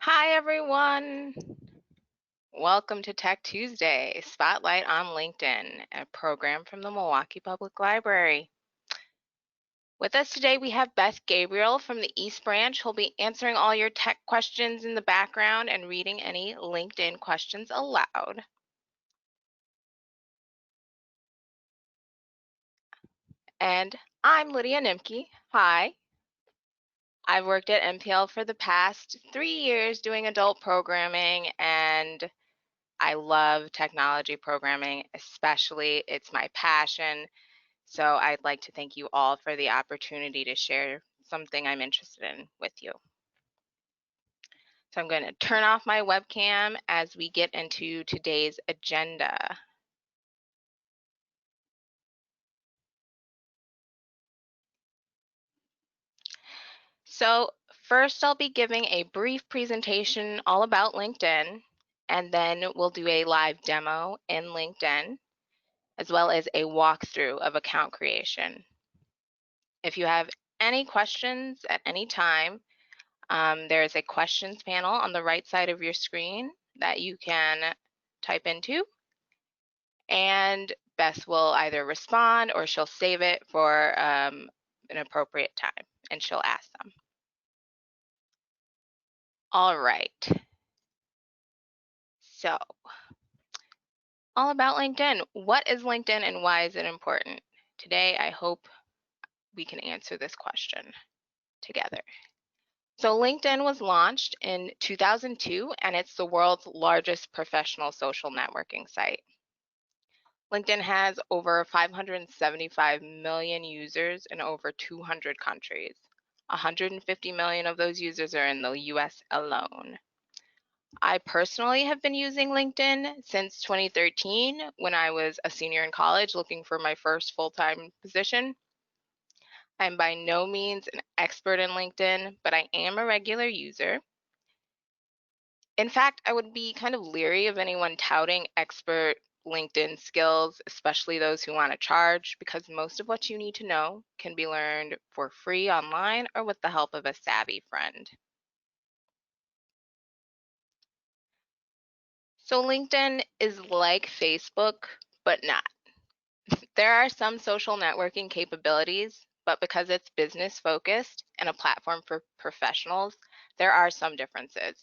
Hi, everyone. Welcome to Tech Tuesday, Spotlight on LinkedIn, a program from the Milwaukee Public Library. With us today, we have Beth Gabriel from the East Branch, who'll be answering all your tech questions in the background and reading any LinkedIn questions aloud. And I'm Lydia Nimke. Hi. I've worked at MPL for the past 3 years doing adult programming, and I love technology programming, especially. It's my passion. So I'd like to thank you all for the opportunity to share something I'm interested in with you. So I'm going to turn off my webcam as we get into today's agenda. So first I'll be giving a brief presentation all about LinkedIn, and then we'll do a live demo in LinkedIn, as well as a walkthrough of account creation. If you have any questions at any time, there is a questions panel on the right side of your screen that you can type into, and Beth will either respond or she'll save it for an appropriate time, and she'll ask them. All right. So, all about LinkedIn. What is LinkedIn and why is it important? Today, I hope we can answer this question together. So LinkedIn was launched in 2002, and it's the world's largest professional social networking site. LinkedIn has over 575 million users in over 200 countries. 150 million of those users are in the US alone. I personally have been using LinkedIn since 2013 when I was a senior in college looking for my first full-time position. I'm by no means an expert in LinkedIn, but I am a regular user. In fact, I would be kind of leery of anyone touting expert LinkedIn skills, especially those who want to charge, because most of what you need to know can be learned for free online or with the help of a savvy friend. So LinkedIn is like Facebook, but not. There are some social networking capabilities, but because it's business focused and a platform for professionals, there are some differences.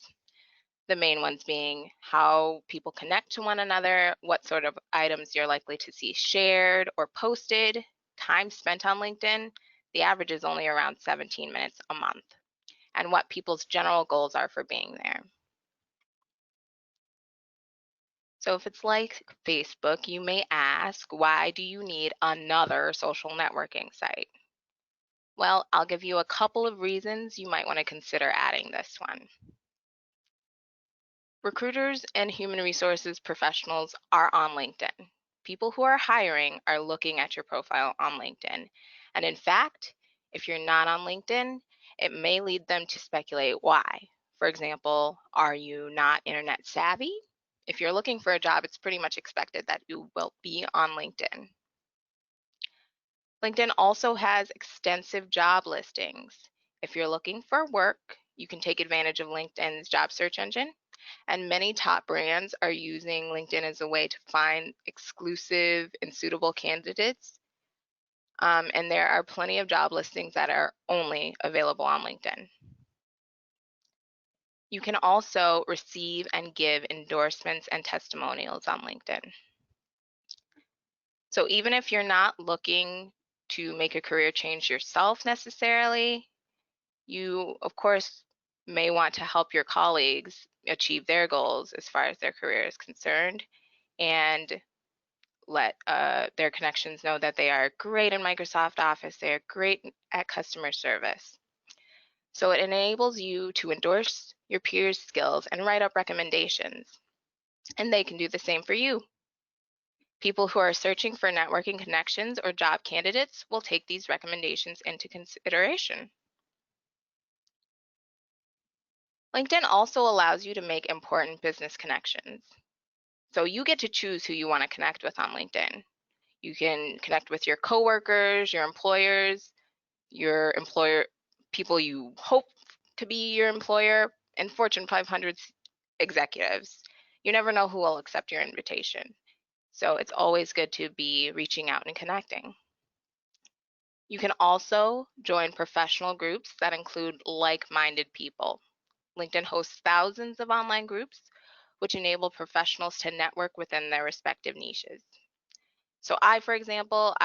The main ones being how people connect to one another, what sort of items you're likely to see shared or posted, time spent on LinkedIn. The average is only around 17 minutes a month, and what people's general goals are for being there. So if it's like Facebook, you may ask, why do you need another social networking site? Well, I'll give you a couple of reasons you might want to consider adding this one. Recruiters and human resources professionals are on LinkedIn. People who are hiring are looking at your profile on LinkedIn. And in fact, if you're not on LinkedIn, it may lead them to speculate why. For example, are you not internet savvy? If you're looking for a job, it's pretty much expected that you will be on LinkedIn. LinkedIn also has extensive job listings. If you're looking for work, you can take advantage of LinkedIn's job search engine. And many top brands are using LinkedIn as a way to find exclusive and suitable candidates. And there are plenty of job listings that are only available on LinkedIn. You can also receive and give endorsements and testimonials on LinkedIn. So even if you're not looking to make a career change yourself necessarily, you, of course, may want to help your colleagues achieve their goals as far as their career is concerned, and let their connections know that they are great in Microsoft Office, they are great at customer service. So it enables you to endorse your peers' skills and write up recommendations, and they can do the same for you. People who are searching for networking connections or job candidates will take these recommendations into consideration. LinkedIn also allows you to make important business connections. So you get to choose who you want to connect with on LinkedIn. You can connect with your coworkers, your employer, people you hope to be your employer, and Fortune 500 executives. You never know who will accept your invitation. So it's always good to be reaching out and connecting. You can also join professional groups that include like-minded people. LinkedIn hosts thousands of online groups, which enable professionals to network within their respective niches. So for example,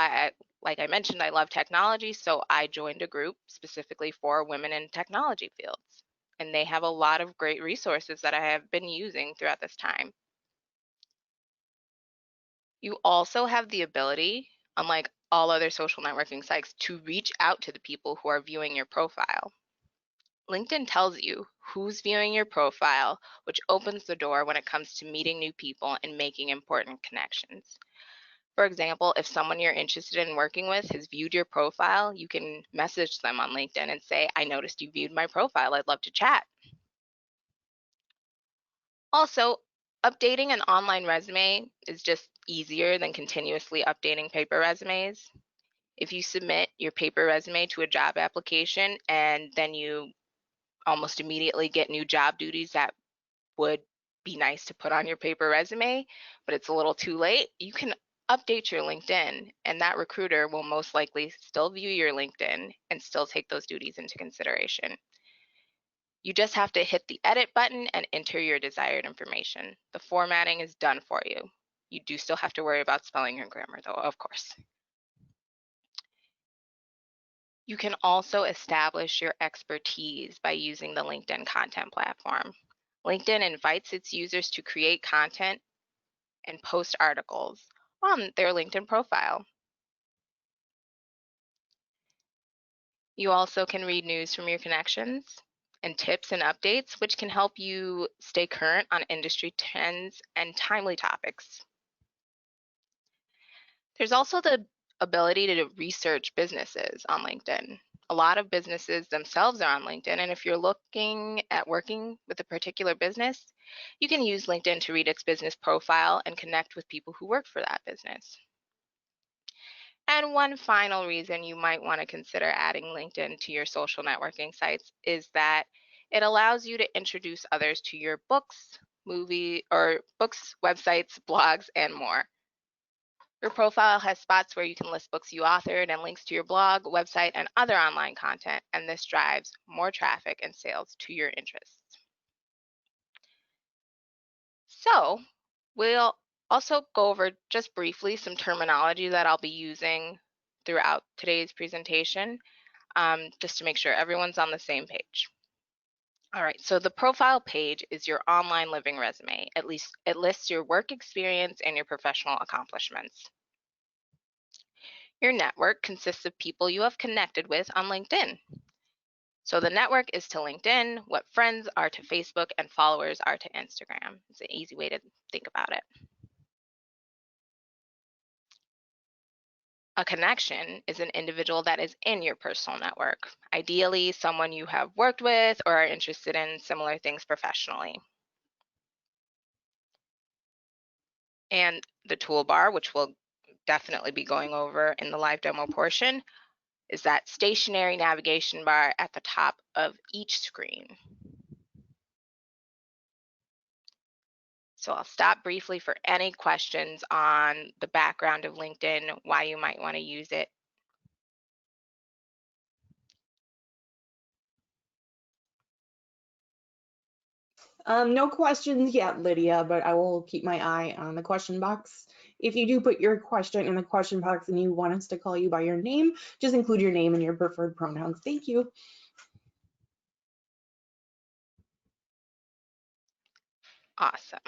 like I mentioned, I love technology, so I joined a group specifically for women in technology fields. And they have a lot of great resources that I have been using throughout this time. You also have the ability, unlike all other social networking sites, to reach out to the people who are viewing your profile. LinkedIn tells you who's viewing your profile, which opens the door when it comes to meeting new people and making important connections. For example, if someone you're interested in working with has viewed your profile, you can message them on LinkedIn and say, I noticed you viewed my profile. I'd love to chat. Also, updating an online resume is just easier than continuously updating paper resumes. If you submit your paper resume to a job application and then you almost immediately get new job duties that would be nice to put on your paper resume, but it's a little too late, you can update your LinkedIn, and that recruiter will most likely still view your LinkedIn and still take those duties into consideration. You just have to hit the edit button and enter your desired information. The formatting is done for you. You do still have to worry about spelling and grammar though, of course. You can also establish your expertise by using the LinkedIn content platform. LinkedIn invites its users to create content and post articles on their LinkedIn profile. You also can read news from your connections and tips and updates, which can help you stay current on industry trends and timely topics. There's also the ability to research businesses on LinkedIn. A lot of businesses themselves are on LinkedIn, and if you're looking at working with a particular business, you can use LinkedIn to read its business profile and connect with people who work for that business. And one final reason you might want to consider adding LinkedIn to your social networking sites is that it allows you to introduce others to your books, websites, blogs, and more. Your profile has spots where you can list books you authored and links to your blog, website, and other online content, and this drives more traffic and sales to your interests. So, we'll also go over just briefly some terminology that I'll be using throughout today's presentation, just to make sure everyone's on the same page. All right, so the profile page is your online living resume. At least it lists your work experience and your professional accomplishments. Your network consists of people you have connected with on LinkedIn. So the network is to LinkedIn what friends are to Facebook and followers are to Instagram. It's an easy way to think about it. A connection is an individual that is in your personal network, ideally someone you have worked with or are interested in similar things professionally. And the toolbar, which we'll definitely be going over in the live demo portion, is that stationary navigation bar at the top of each screen. So I'll stop briefly for any questions on the background of LinkedIn, why you might want to use it. No questions yet, Lydia, but I will keep my eye on the question box. If you do put your question in the question box and you want us to call you by your name, just include your name and your preferred pronouns. Thank you. Awesome.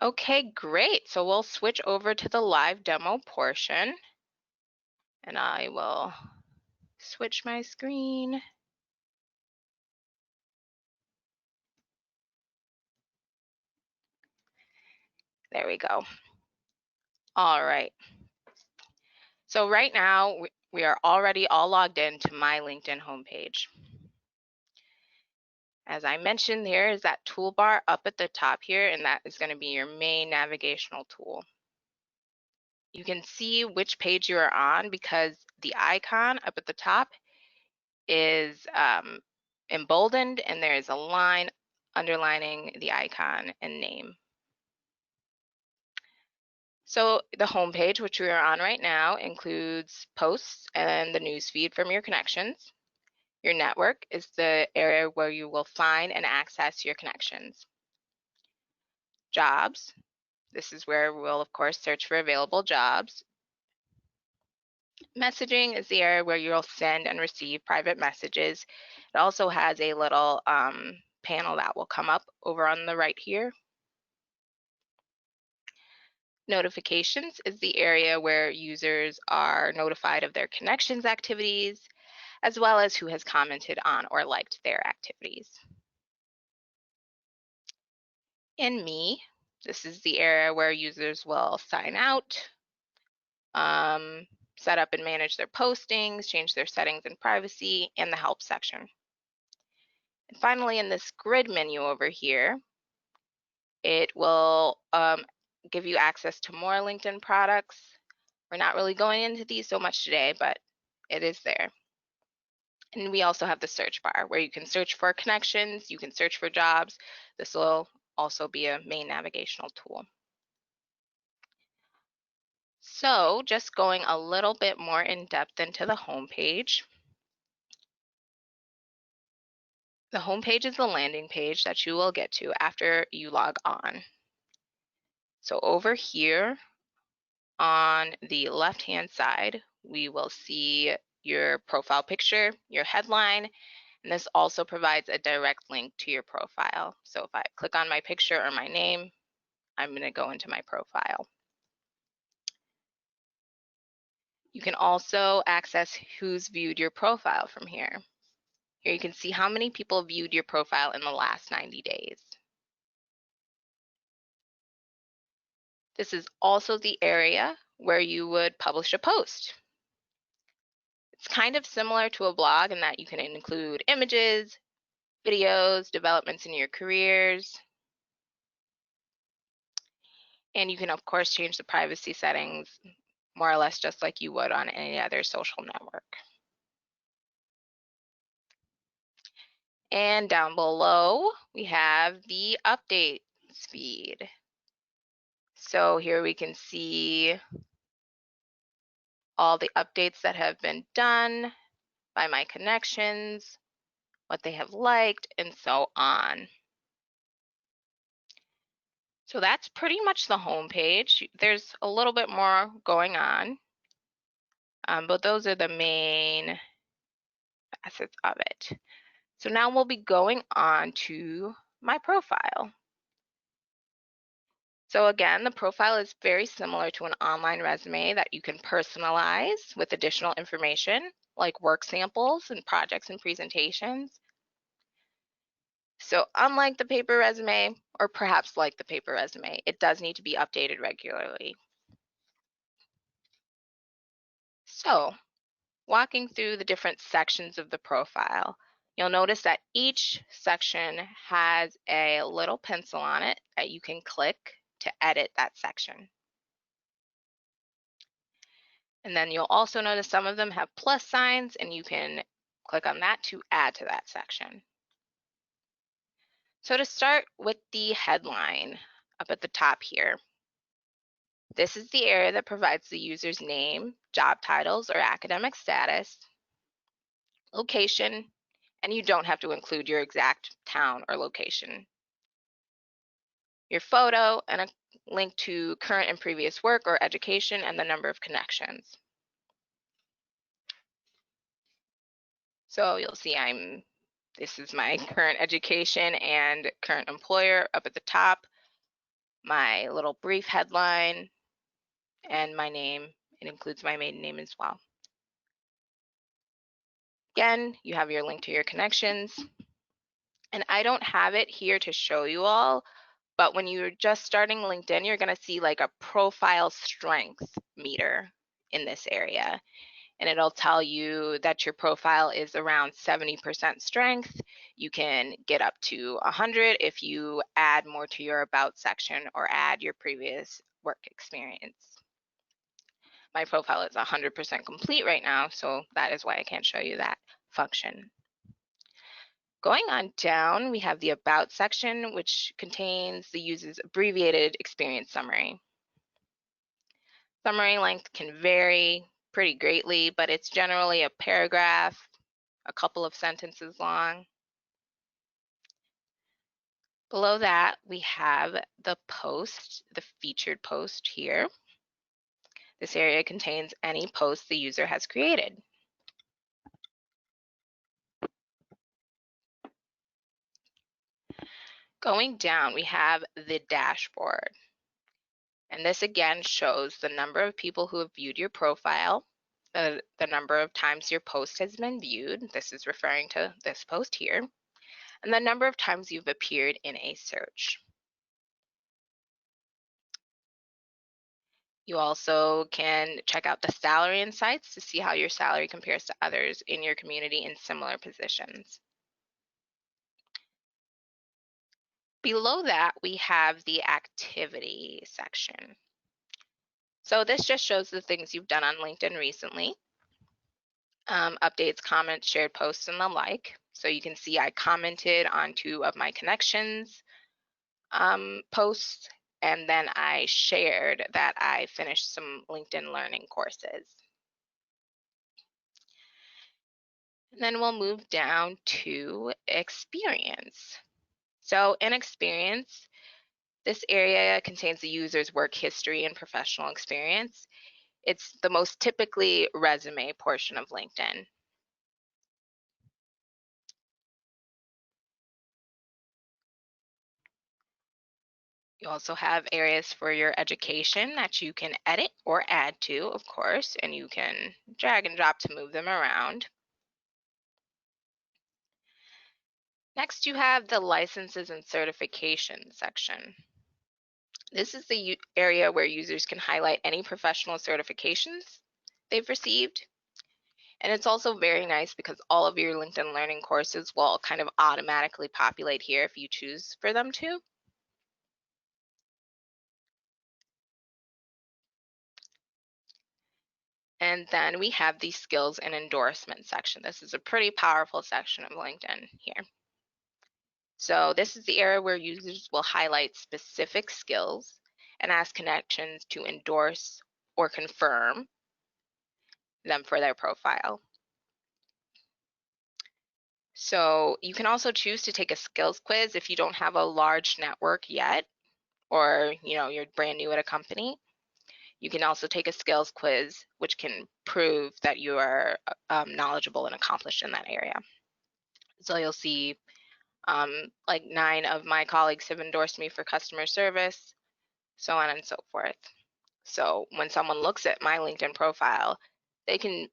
Okay, great. So we'll switch over to the live demo portion, and I will switch my screen. There we go. All right. So right now, we are already all logged in to my LinkedIn homepage. As I mentioned, there is that toolbar up at the top here, and that is going to be your main navigational tool. you can see which page you are on because the icon up at the top is emboldened and there is a line underlining the icon and name. So the home page, which we are on right now, includes posts and the news feed from your connections. Your network is the area where you will find and access your connections. Jobs, this is where we'll of course search for available jobs. Messaging is the area where you'll send and receive private messages. It also has a little panel that will come up over on the right here. Notifications is the area where users are notified of their connections activities, as well as who has commented on or liked their activities. In Me, this is the area where users will sign out, set up and manage their postings, change their settings and privacy, and the help section. And finally, in this grid menu over here, it will give you access to more LinkedIn products. We're not really going into these so much today, but it is there. And we also have the search bar where you can search for connections, you can search for jobs. This will also be a main navigational tool. So just going a little bit more in depth into the home page. The home page is the landing page that you will get to after you log on. So over here on the left-hand side, we will see your profile picture, your headline, and this also provides a direct link to your profile. So if I click on my picture or my name, I'm going to go into my profile. You can also access who's viewed your profile from here. Here you can see how many people viewed your profile in the last 90 days. This is also the area where you would publish a post. It's kind of similar to a blog in that you can include images, videos, developments in your careers, and you can of course change the privacy settings more or less just like you would on any other social network. And down below, we have the updates feed. So here we can see all the updates that have been done by my connections, what they have liked, and so on. So that's pretty much the home page. There's a little bit more going on, but those are the main facets of it. So now we'll be going on to my profile. So again, the profile is very similar to an online resume that you can personalize with additional information like work samples and projects and presentations. So unlike the paper resume, or perhaps like the paper resume, it does need to be updated regularly. So walking through the different sections of the profile, you'll notice that each section has a little pencil on it that you can click to edit that section. And then you'll also notice some of them have plus signs and you can click on that to add to that section. So to start with the headline up at the top here, this is the area that provides the user's name, job titles, or academic status, location, and you don't have to include your exact town or location, your photo, and a link to current and previous work or education, and the number of connections. So you'll see this is my current education and current employer up at the top, my little brief headline, and my name. It includes my maiden name as well. Again, you have your link to your connections. And I don't have it here to show you all, but when you're just starting LinkedIn, you're going to see like a profile strength meter in this area. And it'll tell you that your profile is around 70% strength. You can get up to 100 if you add more to your about section or add your previous work experience. my profile is 100% complete right now, so that is why I can't show you that function. Going on down, we have the About section, which contains the user's abbreviated experience summary. Summary length can vary pretty greatly, but it's generally a paragraph, a couple of sentences long. Below that, we have the post, the featured post here. This area contains any post the user has created. Going down, we have the dashboard. And this again shows the number of people who have viewed your profile, the number of times your post has been viewed. This is referring to this post here, and the number of times you've appeared in a search. You also can check out the salary insights to see how your salary compares to others in your community in similar positions. Below that, we have the activity section. So this just shows the things you've done on LinkedIn recently, updates, comments, shared posts, and the like. So you can see I commented on 2 of my connections posts, and then I shared that I finished some LinkedIn learning courses. And then we'll move down to experience. So in experience, this area contains the user's work history and professional experience. It's the most typically resume portion of LinkedIn. You also have areas for your education that you can edit or add to, of course, and you can drag and drop to move them around. Next, you have the licenses and certification section. This is the area where users can highlight any professional certifications they've received. And it's also very nice because all of your LinkedIn Learning courses will kind of automatically populate here if you choose for them to. And then we have the skills and endorsement section. This is a pretty powerful section of LinkedIn here. So this is the area where users will highlight specific skills and ask connections to endorse or confirm them for their profile. So you can also choose to take a skills quiz if you don't have a large network yet, or you're brand new at a company. You can also take a skills quiz, which can prove that you are knowledgeable and accomplished in that area. So you'll see like 9 of my colleagues have endorsed me for customer service, so on and so forth. So when someone looks at my LinkedIn profile, they can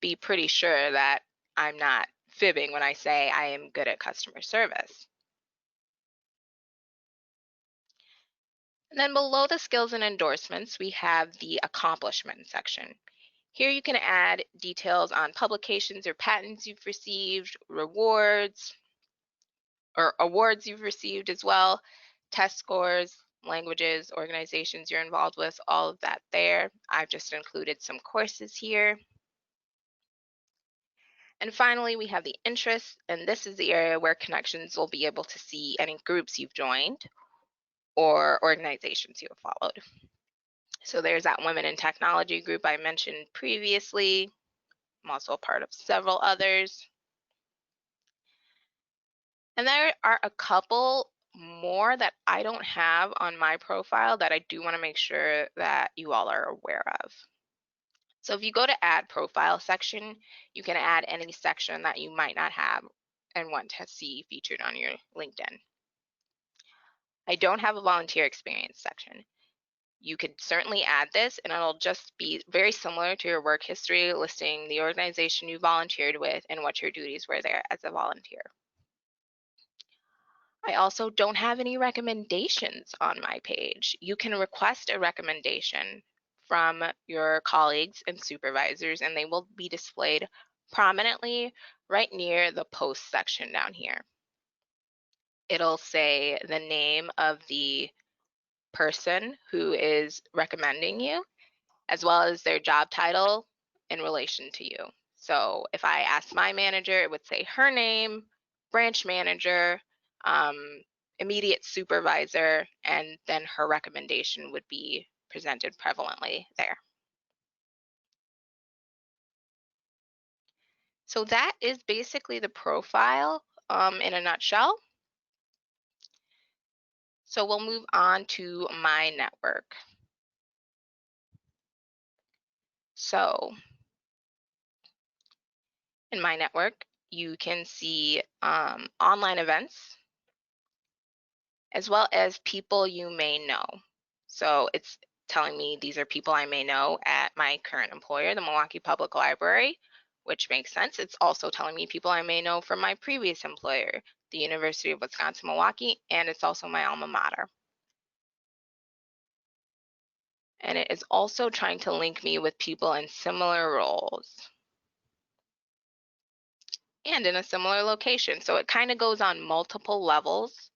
be pretty sure that I'm not fibbing when I say I am good at customer service. And then below the skills and endorsements, we have the accomplishment section. Here you can add details on publications or patents you've received, rewards or awards you've received as well, test scores, languages, organizations you're involved with, all of that there. I've just included some courses here. And finally, we have the interests, and this is the area where connections will be able to see any groups you've joined or organizations you have followed. So there's that Women in Technology group I mentioned previously. I'm also a part of several others. And there are a couple more that I don't have on my profile that I do want to make sure that you all are aware of. So if you go to Add Profile section, you can add any section that you might not have and want to see featured on your LinkedIn. I don't have a volunteer experience section. You could certainly add this, and it'll just be very similar to your work history, listing the organization you volunteered with and what your duties were there as a volunteer. I also don't have any recommendations on my page. You can request a recommendation from your colleagues and supervisors, and they will be displayed prominently right near the post section down here. It'll say the name of the person who is recommending you, as well as their job title in relation to you. So if I asked my manager, it would say her name, branch manager, um, immediate supervisor, and then her recommendation would be presented prevalently there. So that is basically the profile in a nutshell. So we'll move on to my network. So in my network, you can see online events as well as people you may know. So it's telling me these are people I may know at my current employer, the Milwaukee Public Library, which makes sense. It's also telling me people I may know from my previous employer, the University of Wisconsin-Milwaukee, and it's also my alma mater. And it is also trying to link me with people in similar roles and in a similar location. So it kind of goes on multiple levels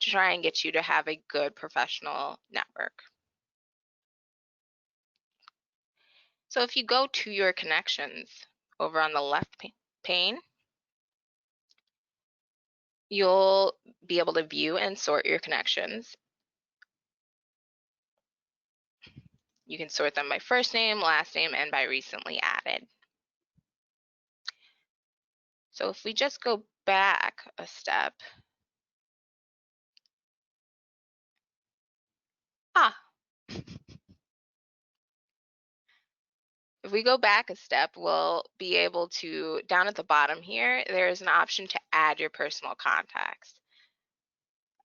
to try and get you to have a good professional network. So if you go to your connections over on the left pane, you'll be able to view and sort your connections. You can sort them by first name, last name, and by recently added. So if we just go back a step, if we go back a step, we'll be able to, down at the bottom here, there's an option to add your personal contacts.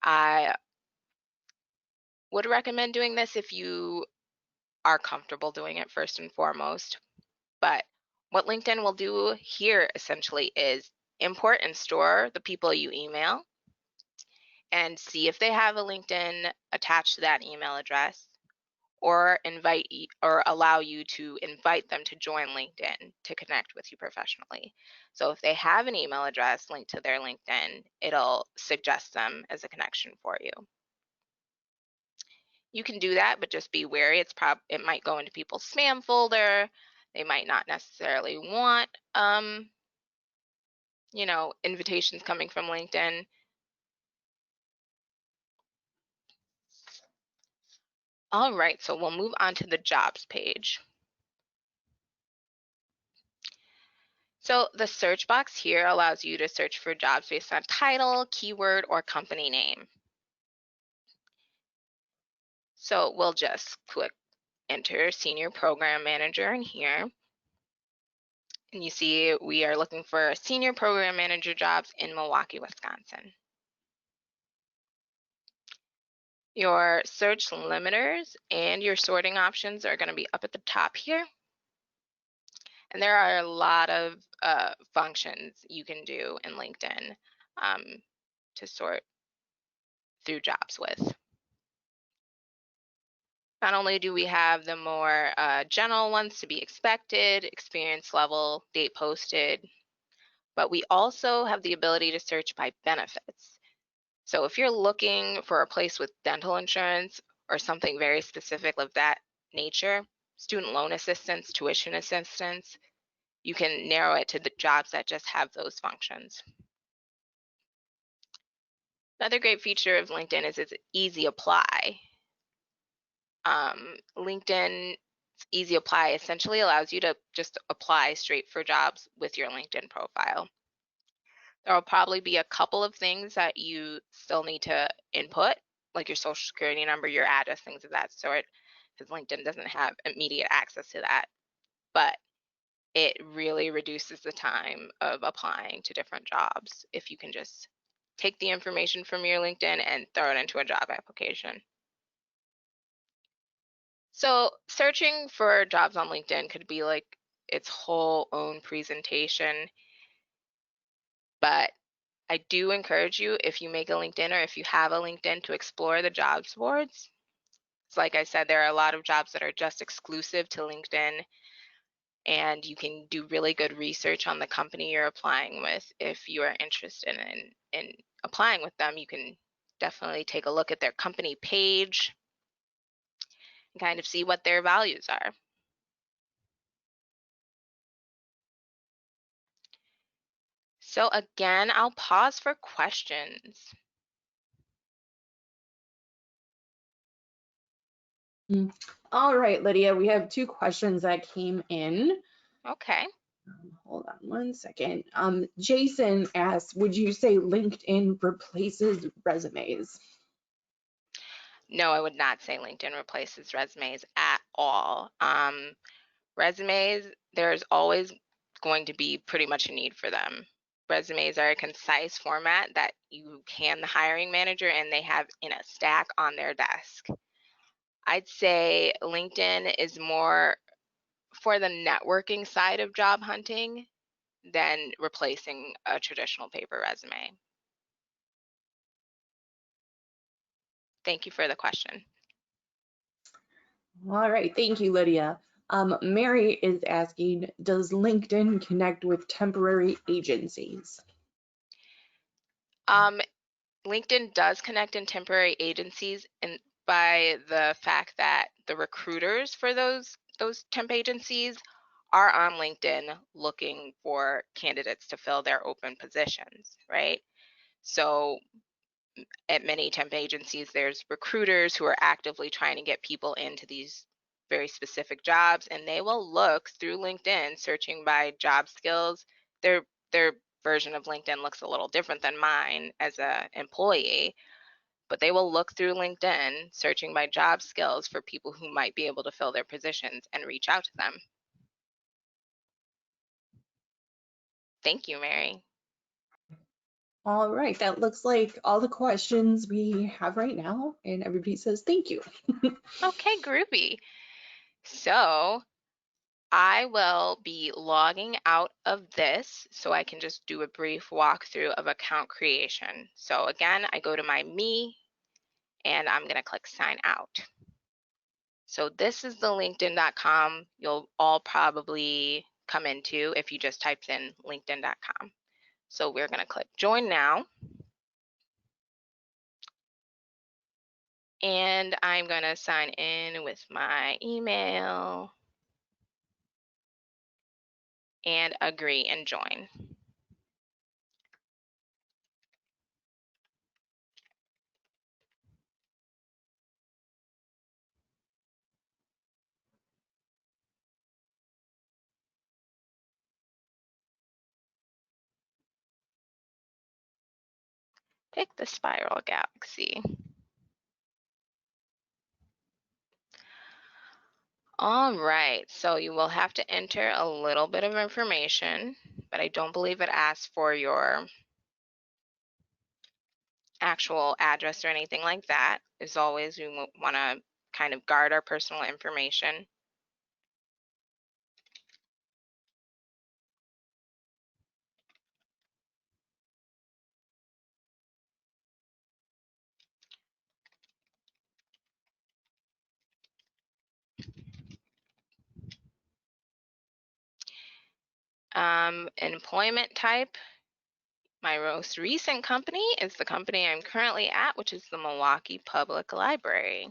I would recommend doing this if you are comfortable doing it first and foremost. But what LinkedIn will do here essentially is import and store the people you email and see if they have a LinkedIn attached to that email address, or invite or allow you to invite them to join LinkedIn to connect with you professionally. So if they have an email address linked to their LinkedIn, it'll suggest them as a connection for you. You can do that, but just be wary. It might go into people's spam folder. They might not necessarily want invitations coming from LinkedIn. All right, so we'll move on to the jobs page. So the search box here allows you to search for jobs based on title, keyword, or company name. So we'll just click enter senior program manager in here. And you see we are looking for senior program manager jobs in Milwaukee, Wisconsin. Your search limiters and your sorting options are going to be up at the top here. And there are a lot of functions you can do in LinkedIn to sort through jobs with. Not only do we have the more general ones to be expected, experience level, date posted, but we also have the ability to search by benefits. So if you're looking for a place with dental insurance or something very specific of that nature, student loan assistance, tuition assistance, you can narrow it to the jobs that just have those functions. Another great feature of LinkedIn is its easy apply. LinkedIn Easy Apply essentially allows you to just apply straight for jobs with your LinkedIn profile. There will probably be a couple of things that you still need to input, like your social security number, your address, things of that sort, because LinkedIn doesn't have immediate access to that. But it really reduces the time of applying to different jobs if you can just take the information from your LinkedIn and throw it into a job application. So searching for jobs on LinkedIn could be like its whole own presentation, but I do encourage you, if you make a LinkedIn or if you have a LinkedIn, to explore the jobs boards. So like I said, there are a lot of jobs that are just exclusive to LinkedIn, and you can do really good research on the company you're applying with. If you are interested in applying with them, you can definitely take a look at their company page and kind of see what their values are. So again, I'll pause for questions. Mm. All right, Lydia, we have two questions that came in. Okay. Hold on one second. Jason asked, would you say LinkedIn replaces resumes? No, I would not say LinkedIn replaces resumes at all. Resumes, there's always going to be pretty much a need for them. Resumes are a concise format that you hand the hiring manager and they have in a stack on their desk. I'd say LinkedIn is more for the networking side of job hunting than replacing a traditional paper resume. Thank you for the question. All right, thank you, Lydia. Mary is asking, does LinkedIn connect with temporary agencies? Um, LinkedIn does connect in temporary agencies and by the fact that the recruiters for those temp agencies are on LinkedIn looking for candidates to fill their open positions, right? So at many temp agencies, there's recruiters who are actively trying to get people into these very specific jobs, and they will look through LinkedIn searching by job skills. Their version of LinkedIn looks a little different than mine as an employee, but they will look through LinkedIn searching by job skills for people who might be able to fill their positions and reach out to them. Thank you, Mary. All right, that looks like all the questions we have right now, and everybody says thank you. Okay, groovy. So I will be logging out of this so I can just do a brief walkthrough of account creation. So again, I go to my Me and I'm going to click sign out. So this is the linkedin.com you'll all probably come into if you just typed in linkedin.com. So we're going to click join now. And I'm going to sign in with my email and agree and join. Pick the spiral galaxy. All right, so you will have to enter a little bit of information, but I don't believe it asks for your actual address or anything like that. As always, we want to kind of guard our personal information. Employment type, my most recent company is the company I'm currently at, which is the Milwaukee Public Library.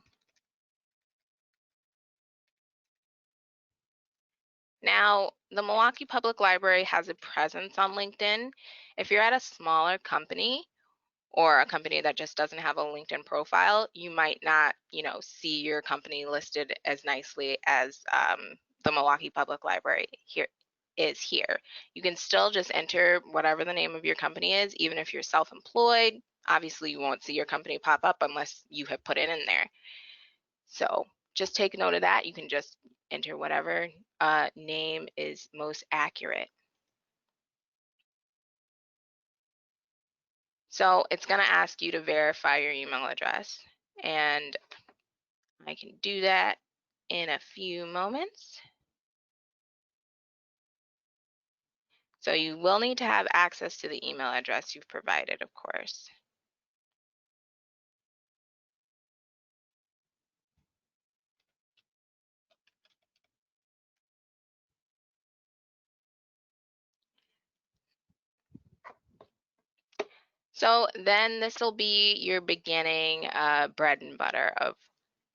Now, the Milwaukee Public Library has a presence on LinkedIn. If you're at a smaller company or a company that just doesn't have a LinkedIn profile, you might not, see your company listed as nicely as the Milwaukee Public Library here. You can still just enter whatever the name of your company is, even if you're self-employed. Obviously, you won't see your company pop up unless you have put it in there. So just take note of that. You can just enter whatever name is most accurate. So it's going to ask you to verify your email address, and I can do that in a few moments. So you will need to have access to the email address you've provided, of course. So then this will be your beginning bread and butter of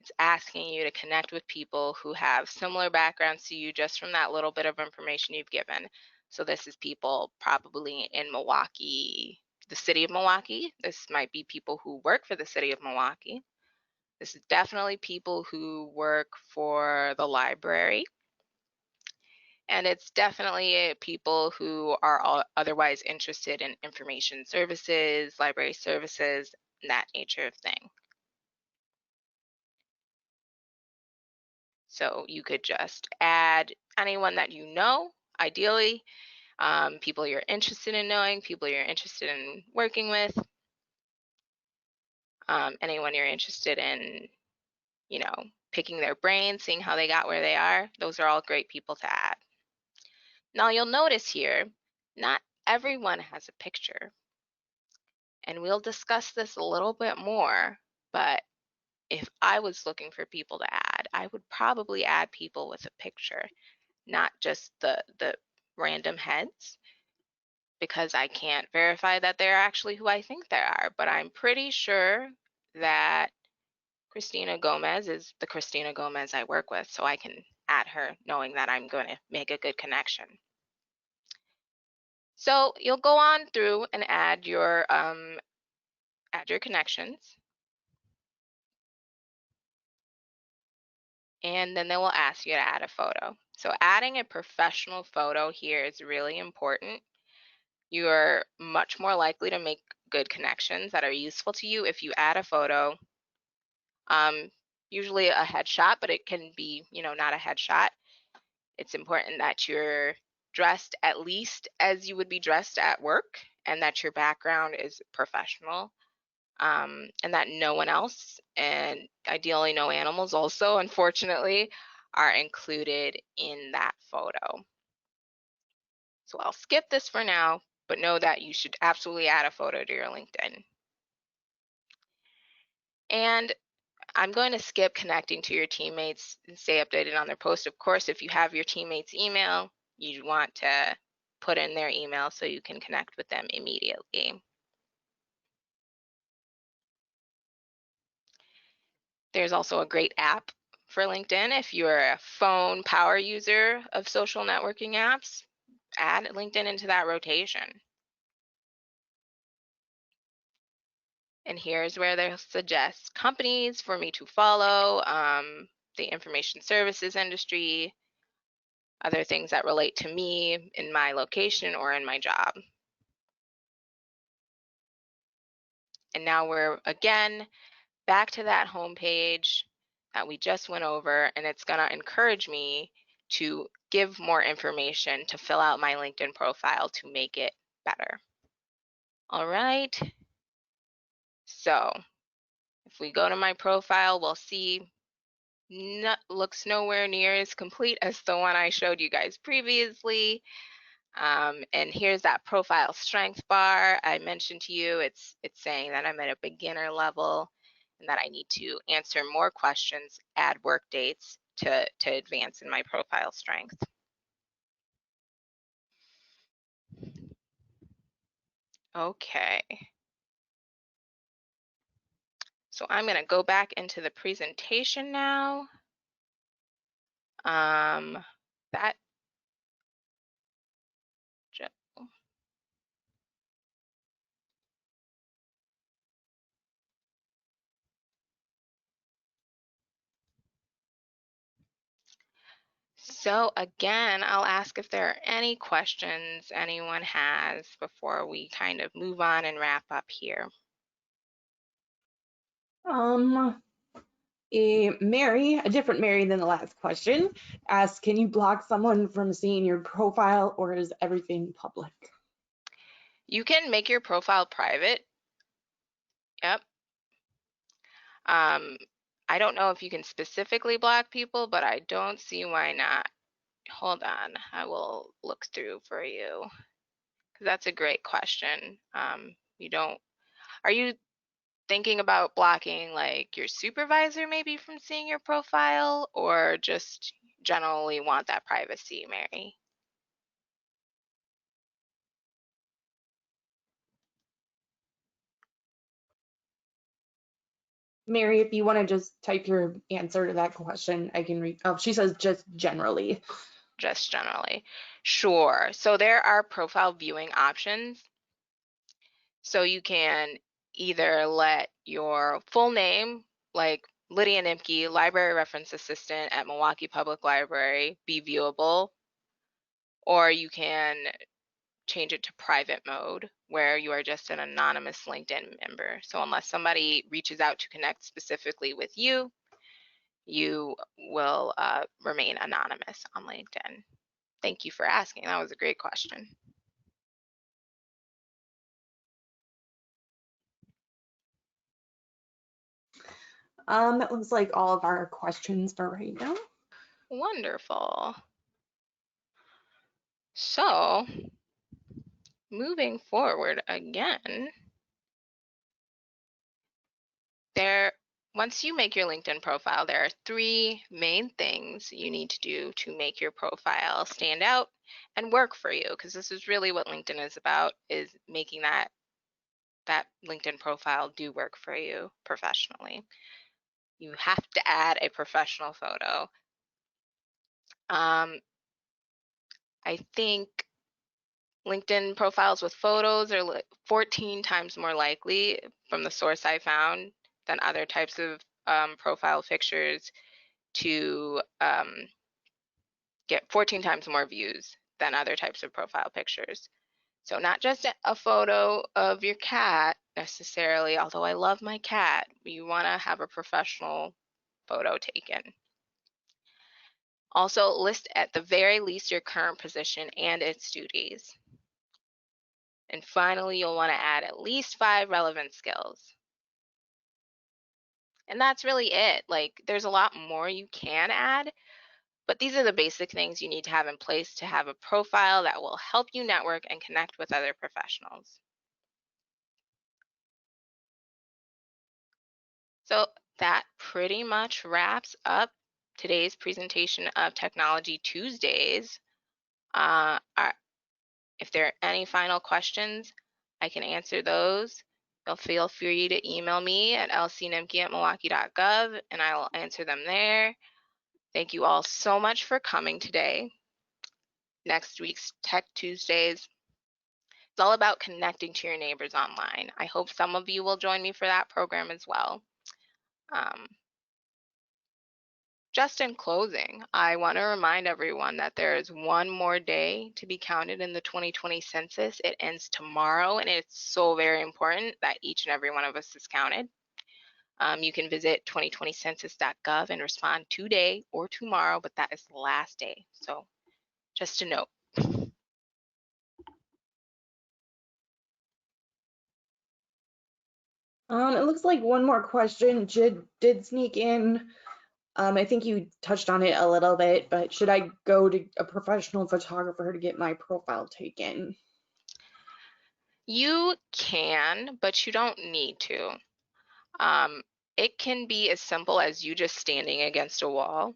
it's asking you to connect with people who have similar backgrounds to you just from that little bit of information you've given. So this is people probably in Milwaukee, the city of Milwaukee. This might be people who work for the city of Milwaukee. This is definitely people who work for the library. And it's definitely people who are otherwise interested in information services, library services, that nature of thing. So you could just add anyone that you know, ideally, people you're interested in knowing, people you're interested in working with, anyone you're interested in, picking their brain, seeing how they got where they are. Those are all great people to add. Now you'll notice here, not everyone has a picture. And we'll discuss this a little bit more, but if I was looking for people to add, I would probably add people with a picture, not just the random heads, because I can't verify that they're actually who I think they are. But I'm pretty sure that Christina Gomez is the Christina Gomez I work with, so I can add her knowing that I'm going to make a good connection. So you'll go on through and add your connections. And then they will ask you to add a photo. So adding a professional photo here is really important. You are much more likely to make good connections that are useful to you if you add a photo. Usually a headshot, but it can be, not a headshot. It's important that you're dressed at least as you would be dressed at work, and that your background is professional. And that no one else, and ideally no animals also, unfortunately, are included in that photo. So I'll skip this for now, but know that you should absolutely add a photo to your LinkedIn. And I'm going to skip connecting to your teammates and stay updated on their posts. Of course, if you have your teammates' email, you want to put in their email so you can connect with them immediately. There's also a great app for LinkedIn. If you're a phone power user of social networking apps, add LinkedIn into that rotation. And here's where they'll suggest companies for me to follow, the information services industry, other things that relate to me in my location or in my job. And now we're again back to that home page that we just went over, and it's going to encourage me to give more information to fill out my LinkedIn profile to make it better. All right. So if we go to my profile, we'll see looks nowhere near as complete as the one I showed you guys previously. And here's that profile strength bar I mentioned to you. It's saying that I'm at a beginner level and that I need to answer more questions, add work dates to advance in my profile strength. Okay. So I'm going to go back into the presentation now. That So again, I'll ask if there are any questions anyone has before we kind of move on and wrap up here. Mary, a different Mary than the last question, asks, can you block someone from seeing your profile or is everything public? You can make your profile private. Yep. I don't know if you can specifically block people, but I don't see why not. Hold on, I will look through for you, because that's a great question. Are you thinking about blocking like your supervisor maybe from seeing your profile, or just generally want that privacy, Mary? Mary, if you want to just type your answer to that question, I can read. Oh, she says just generally. just generally? Sure. So there are profile viewing options. So you can either let your full name, like Lydia Nimke, Library Reference Assistant at Milwaukee Public Library, be viewable, or you can change it to private mode where you are just an anonymous LinkedIn member. So unless somebody reaches out to connect specifically with you, you will remain anonymous on LinkedIn. Thank you for asking. That was a great question. That looks like all of our questions for right now. Wonderful. So moving forward again, once you make your LinkedIn profile, there are 3 main things you need to do to make your profile stand out and work for you, because this is really what LinkedIn is about, is making that LinkedIn profile do work for you professionally. You have to add a professional photo. I think LinkedIn profiles with photos are 14 times more likely, from the source I found, than other types of profile pictures to get 14 times more views than other types of profile pictures. So not just a photo of your cat necessarily, although I love my cat, you want to have a professional photo taken. Also list at the very least your current position and its duties. And finally, you'll want to add at least 5 relevant skills. And that's really it. Like, there's a lot more you can add, but these are the basic things you need to have in place to have a profile that will help you network and connect with other professionals. So that pretty much wraps up today's presentation of Technology Tuesdays. Uh, if there are any final questions, I can answer those. You'll feel free to email me at lcnimke@milwaukee.gov and I will answer them there. Thank you all so much for coming today. Next week's Tech Tuesdays, it's all about connecting to your neighbors online. I hope some of you will join me for that program as well. Just in closing, I want to remind everyone that there is one more day to be counted in the 2020 census. It ends tomorrow, and it's so very important that each and every one of us is counted. You can visit 2020census.gov and respond today or tomorrow, but that is the last day. So just a note. It looks like one more question did sneak in. I think you touched on it a little bit, but should I go to a professional photographer to get my profile taken? You can, but you don't need to. It can be as simple as you just standing against a wall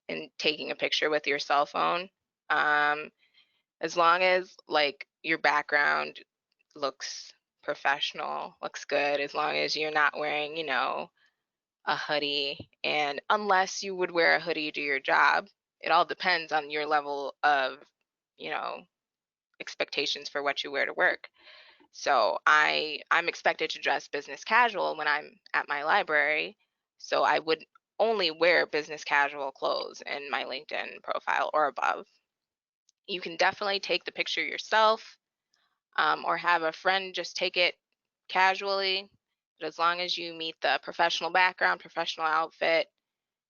and taking a picture with your cell phone. As long as like your background looks professional, looks good, as long as you're not wearing, a hoodie. And unless you would wear a hoodie to your job, it all depends on your level of, you know, expectations for what you wear to work. So I'm expected to dress business casual when I'm at my library. So I would only wear business casual clothes in my LinkedIn profile or above. You can definitely take the picture yourself, or have a friend just take it casually. But as long as you meet the professional background, professional outfit,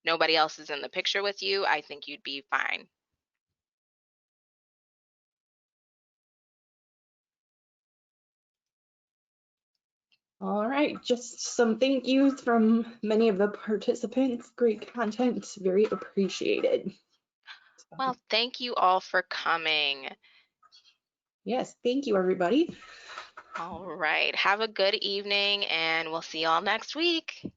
nobody else is in the picture with you, I think you'd be fine. All right, just some thank yous from many of the participants. Great content, very appreciated. Well, thank you all for coming. Yes, thank you, everybody. All right. Have a good evening, and we'll see you all next week.